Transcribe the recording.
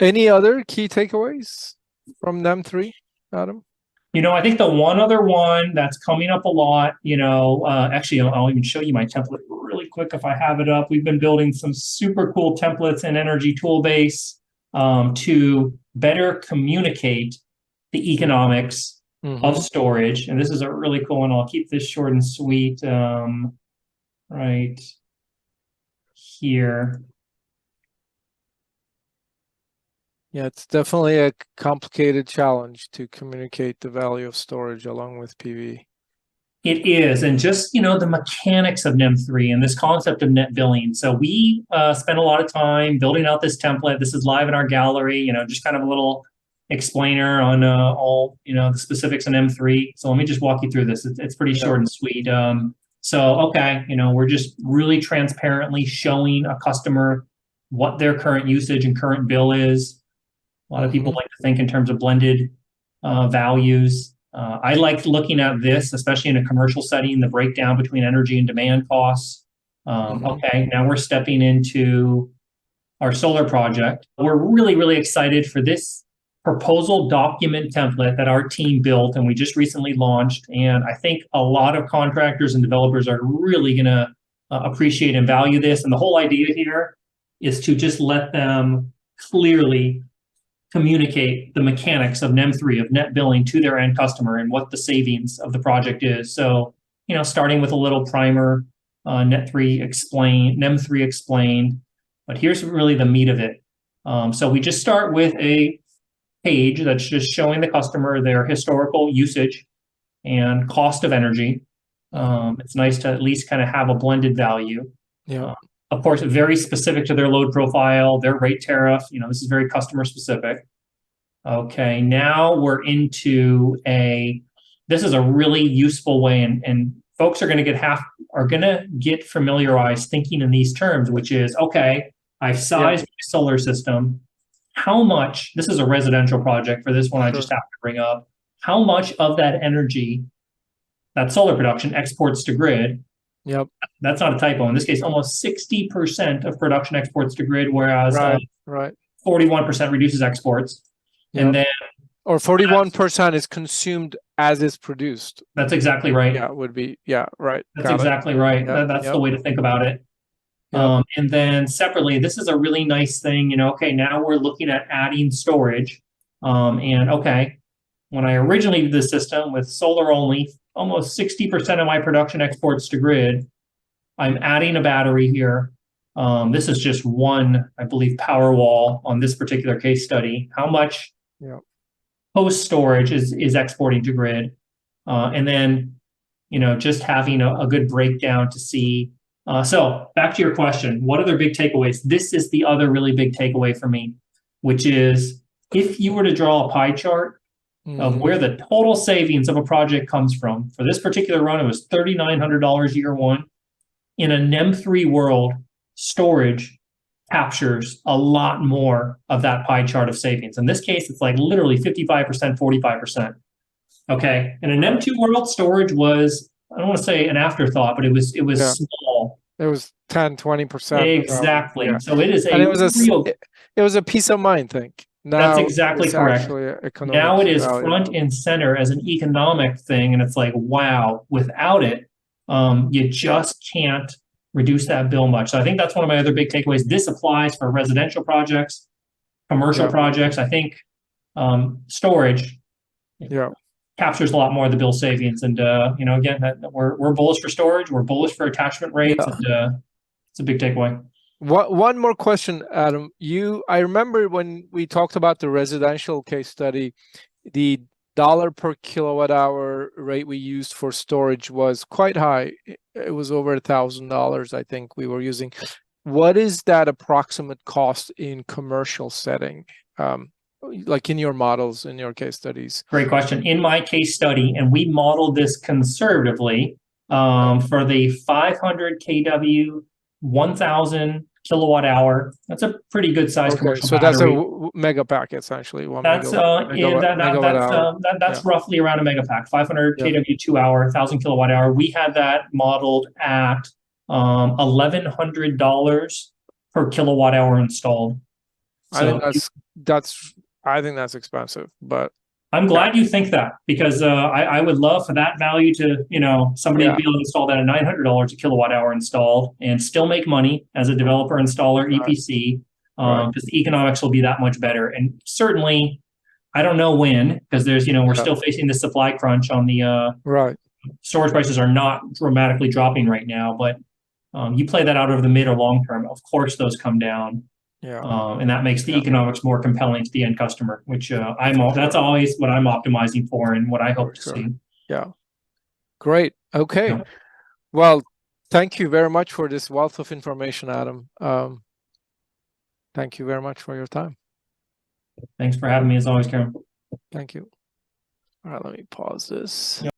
Any other key takeaways from NEM-3, Adam? I think the one other one that's coming up a lot, actually, I'll even show you my template really quick if I have it up. We've been building some super cool templates in Energy Toolbase to better communicate the economics of storage. And this is a really cool one. I'll keep this short and sweet right here. Yeah, it's definitely a complicated challenge to communicate the value of storage along with PV. It is, and just the mechanics of NEM-3 and this concept of net billing. So we spent a lot of time building out this template. This is live in our gallery. Just kind of a little explainer on all the specifics of NEM-3. So let me just walk you through this. It's pretty short and sweet. Okay, we're just really transparently showing a customer what their current usage and current bill is. A lot of people like to think in terms of blended values. I like looking at this, especially in a commercial setting, the breakdown between energy and demand costs. Okay, now we're stepping into our solar project. We're really, really excited for this proposal document template that our team built and we just recently launched. And I think a lot of contractors and developers are really going to appreciate and value this. And the whole idea here is to just let them clearly communicate the mechanics of NEM-3, of net billing to their end customer and what the savings of the project is. So, starting with a little primer, NEM-3 explained, but here's really the meat of it. So we just start with a page that's just showing the customer their historical usage and cost of energy. It's nice to at least kind of have a blended value. Yeah. Of course, very specific to their load profile, their rate tariff. This is very customer specific. Okay, now we're into this is a really useful way, and folks are going to get familiarized thinking in these terms, which is, okay, I've sized my solar system. How much, this is a residential project for this one, I just have to bring up, how much of that energy, that solar production exports to grid. Yep. That's not a typo. In this case, almost 60% of production exports to grid, whereas 41% reduces exports. Yep. And then, or 41% is consumed as is produced. That's exactly right. Yeah, it would be. Yeah, right. That's exactly right. Yep. That's the way to think about it. Yep. And then separately, this is a really nice thing. Okay, now we're looking at adding storage. And okay, when I originally did this system with solar only, almost 60% of my production exports to grid. I'm adding a battery here. This is just one, I believe, Powerwall on this particular case study. How much post storage is exporting to grid? And then, just having a good breakdown to see. So back to your question, what other big takeaways? This is the other really big takeaway for me, which is if you were to draw a pie chart of where the total savings of a project comes from. For this particular run, it was $3,900 year one. In a NEM-3 world, storage captures a lot more of that pie chart of savings. In this case, it's like literally 55%, 45%. Okay. In a NEM-2 world, storage was, I don't want to say an afterthought, but it was small. It was 10, 20%. Exactly. So it is it was a peace of mind thing. Now that's exactly correct. Now it is front and center as an economic thing. And it's like, wow, without it, you just can't reduce that bill much. So I think that's one of my other big takeaways. This applies for residential projects, commercial projects. I think storage captures a lot more of the bill savings. And, again, we're bullish for storage. We're bullish for attachment rates. And, it's a big takeaway. One more question, Adam. I remember when we talked about the residential case study, the dollar per kilowatt hour rate we used for storage was quite high. It was over $1,000, I think we were using. What is that approximate cost in commercial setting? Like in your models, in your case studies? Great question. In my case study, and we modeled this conservatively for the 500 kW, 1,000 kilowatt hour. That's a pretty good size commercial battery. That's a mega pack, essentially. That's roughly around a mega pack. 500 kW 2 hour, 1,000 kilowatt hour. We had that modeled at $1,100 per kilowatt hour installed. I think So that's expensive, but I'm glad you think that, because I would love for that value to, somebody to be able to install that at $900 a kilowatt hour installed and still make money as a developer, installer, EPC, because the economics will be that much better. And certainly, I don't know when, because there's, we're still facing the supply crunch on the storage prices are not dramatically dropping right now, but you play that out over the mid or long term, of course those come down. And that makes the economics more compelling to the end customer, which that's always what I'm optimizing for and what I hope to see. Yeah. Great. Okay. Yeah. Well, thank you very much for this wealth of information, Adam. Thank you very much for your time. Thanks for having me as always, Karen. Thank you. All right, let me pause this.